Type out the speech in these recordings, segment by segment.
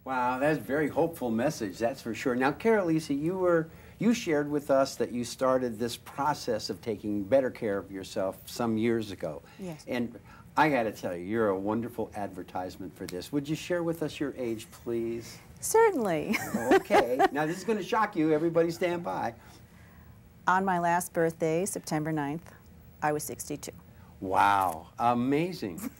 Wow, that's a very hopeful message, that's for sure. Now, Carolisa, you shared with us that you started this process of taking better care of yourself some years ago. Yes. And I got to tell you, you're a wonderful advertisement for this. Would you share with us your age, please? Certainly. Okay. Now, this is going to shock you. Everybody stand by. On my last birthday, September 9th, I was 62. Wow, amazing.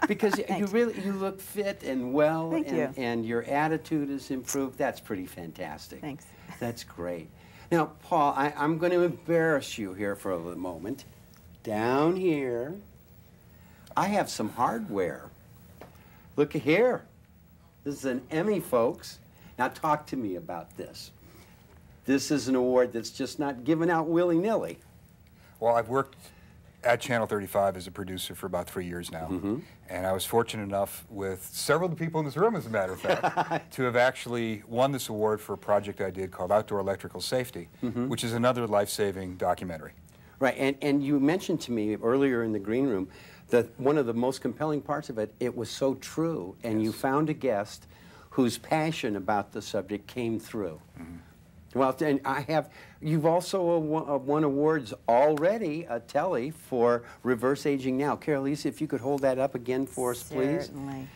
Because you look fit and well. Thank you. And your attitude is improved. That's pretty fantastic. Thanks. That's great. Now, Paul, I'm going to embarrass you here for a moment. Down here, I have some hardware. Look here. This is an Emmy, folks. Now, talk to me about this. This is an award that's just not given out willy-nilly. Well, I've worked at Channel 35 as a producer for about 3 years now. And I was fortunate enough with several of the people in this room, as a matter of fact, to have actually won this award for a project I did called Outdoor Electrical Safety, which is another life-saving documentary. Right, and you mentioned to me earlier in the green room that one of the most compelling parts of it, it was so true, and you found a guest whose passion about the subject came through. Well, and you've also won awards already, Telly, for reverse aging now. Carolisa, if you could hold that up again for us, please. Certainly.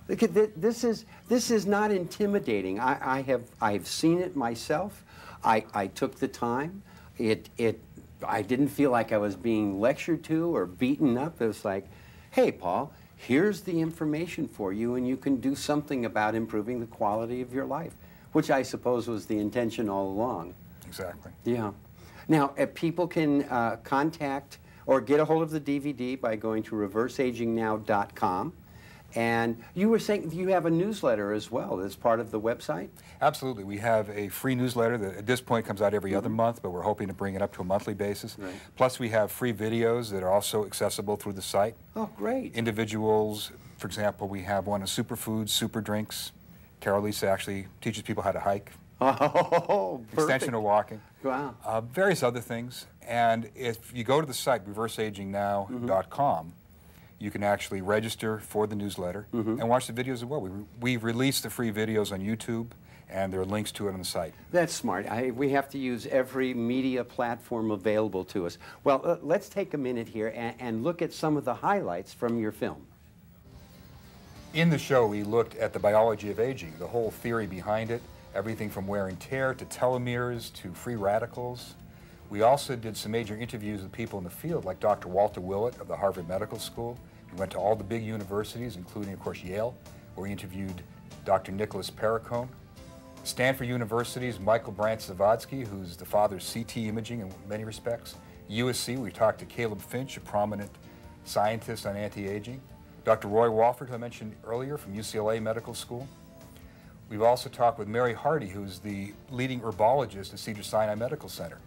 Look at this is not intimidating. I've seen it myself. I took the time. I didn't feel like I was being lectured to or beaten up. It was like, hey, Paul, here's the information for you, and you can do something about improving the quality of your life, which I suppose was the intention all along. Exactly. Yeah. Now, people can contact or get a hold of the DVD by going to reverseagingnow.com. And you were saying you have a newsletter as well as part of the website? Absolutely. We have a free newsletter that at this point comes out every other month, but we're hoping to bring it up to a monthly basis. Right. Plus, we have free videos that are also accessible through the site. Oh, great. Individuals, for example, we have one on superfoods, super drinks. Carolisa actually teaches people how to hike. Oh, perfect. Extension of walking. Wow. Various other things. And if you go to the site, reverseagingnow.com, you can actually register for the newsletter and watch the videos as well. We release the free videos on YouTube, and there are links to it on the site. That's smart. We have to use every media platform available to us. Well, let's take a minute here and look at some of the highlights from your film. In the show, we looked at the biology of aging, the whole theory behind it, everything from wear and tear to telomeres to free radicals. We also did some major interviews with people in the field, like Dr. Walter Willett of the Harvard Medical School. We went to all the big universities, including, of course, Yale, where we interviewed Dr. Nicholas Perricone. Stanford University's Michael Brandt-Zavodsky, who's the father of CT imaging in many respects. USC, we talked to Caleb Finch, a prominent scientist on anti-aging. Dr. Roy Walford, who I mentioned earlier, from UCLA Medical School. We've also talked with Mary Hardy, who's the leading herbologist at Cedars-Sinai Medical Center.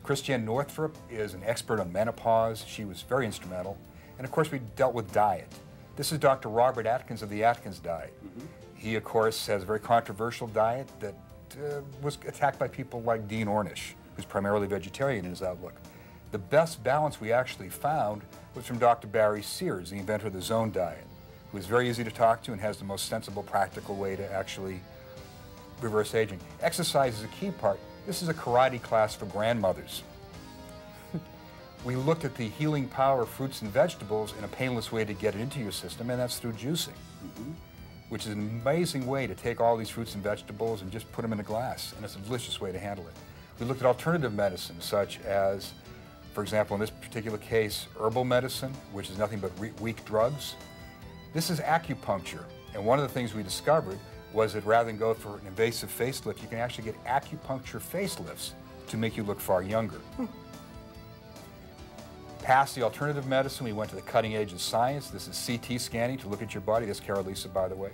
Christiane Northrup is an expert on menopause. She was very instrumental. And of course, we dealt with diet. This is Dr. Robert Atkins of the Atkins diet. He, of course, has a very controversial diet that was attacked by people like Dean Ornish, who's primarily vegetarian in his outlook. The best balance we actually found was from Dr. Barry Sears, the inventor of the Zone diet, who is very easy to talk to and has the most sensible, practical way to actually reverse aging. Exercise is a key part. This is a karate class for grandmothers. We looked at the healing power of fruits and vegetables in a painless way to get it into your system, and that's through juicing, which is an amazing way to take all these fruits and vegetables and just put them in a glass, and it's a delicious way to handle it. We looked at alternative medicine, such as, for example, in this particular case, herbal medicine, which is nothing but weak drugs. This is acupuncture, and one of the things we discovered was that rather than go for an invasive facelift, you can actually get acupuncture facelifts to make you look far younger. Past the alternative medicine, we went to the cutting edge of science. This is CT scanning to look at your body. That's Carolisa, by the way.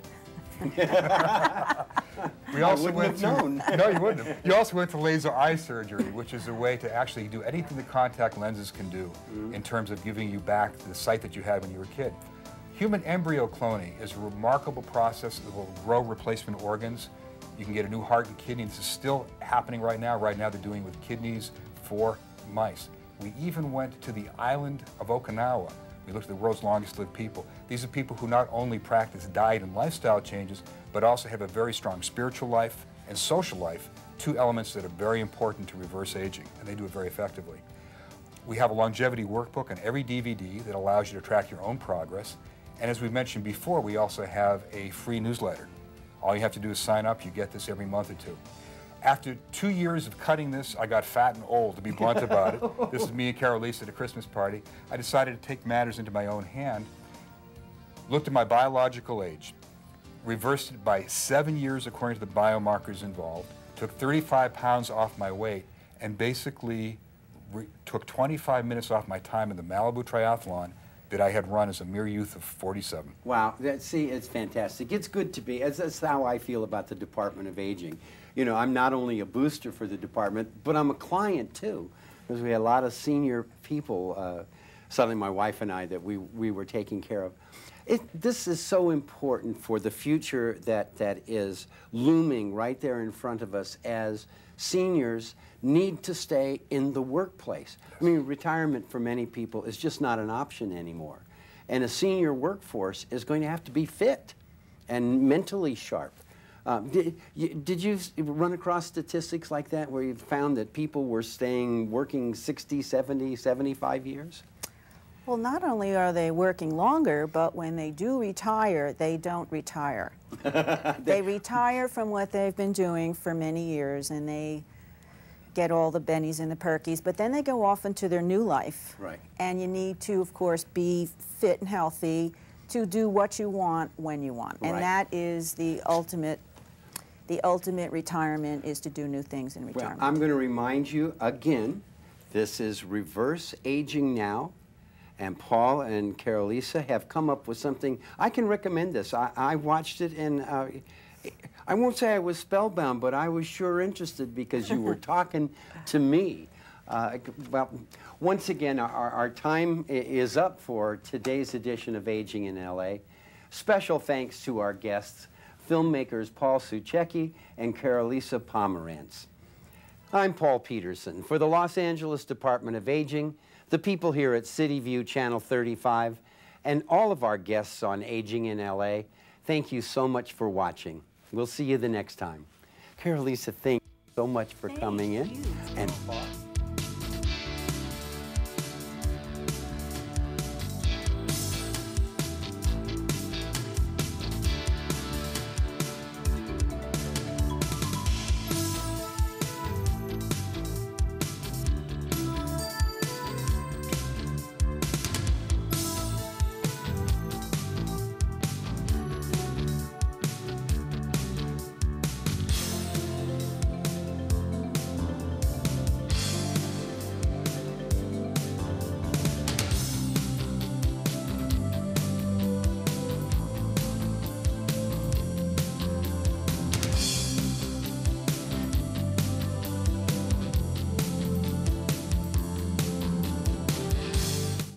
We also went to, no, you wouldn't have. You also went to laser eye surgery, which is a way to actually do anything the contact lenses can do in terms of giving you back the sight that you had when you were a kid. Human embryo cloning is a remarkable process that will grow replacement organs. You can get a new heart and kidney. This is still happening right now. Right now they're doing it with kidneys for mice. We even went to the island of Okinawa We looked at the world's longest lived people. These are people who not only practice diet and lifestyle changes, but also have a very strong spiritual life and social life, two elements that are very important to reverse aging, and they do it very effectively. We have a longevity workbook on every DVD that allows you to track your own progress. And as we mentioned before, we also have a free newsletter. All you have to do is sign up. You get this every month or two. After 2 years of cutting this, I got fat and old, to be blunt about it. This is me and Carolisa at a Christmas party. I decided to take matters into my own hand, looked at my biological age, reversed it by 7 years according to the biomarkers involved, took 35 pounds off my weight, and basically took 25 minutes off my time in the Malibu Triathlon that I had run as a mere youth of 47. Wow, see, it's fantastic. It's good to be, that's how I feel about the Department of Aging. You know, I'm not only a booster for the department, but I'm a client too, because we had a lot of senior people, suddenly my wife and I, that we were taking care of. This is so important for the future that is looming right there in front of us as seniors need to stay in the workplace. I mean, retirement for many people is just not an option anymore. And a senior workforce is going to have to be fit and mentally sharp. Did you run across statistics like that where you found that people were working 60, 70, 75 years? Well, not only are they working longer, but when they do retire, they don't retire. They retire from what they've been doing for many years, and they get all the bennies and the perkies, but then they go off into their new life. Right. And you need to, of course, be fit and healthy to do what you want when you want. And right. that is the ultimate retirement, is to do new things in retirement. Well, I'm going to remind you again, this is Reverse Aging Now. And Paul and Carolisa have come up with something. I can recommend this. I watched it, and I won't say I was spellbound, but I was sure interested because you were talking to me. Well, once again, our time is up for today's edition of Aging in LA. Special thanks to our guests, filmmakers Paul Suchecki and Carolisa Pomerantz. I'm Paul Petersen for the Los Angeles Department of Aging, the people here at Cityview Channel 35, and all of our guests on Aging in LA. Thank you so much for watching. We'll see you the next time. Carolisa, thank you so much for coming in. And Paul.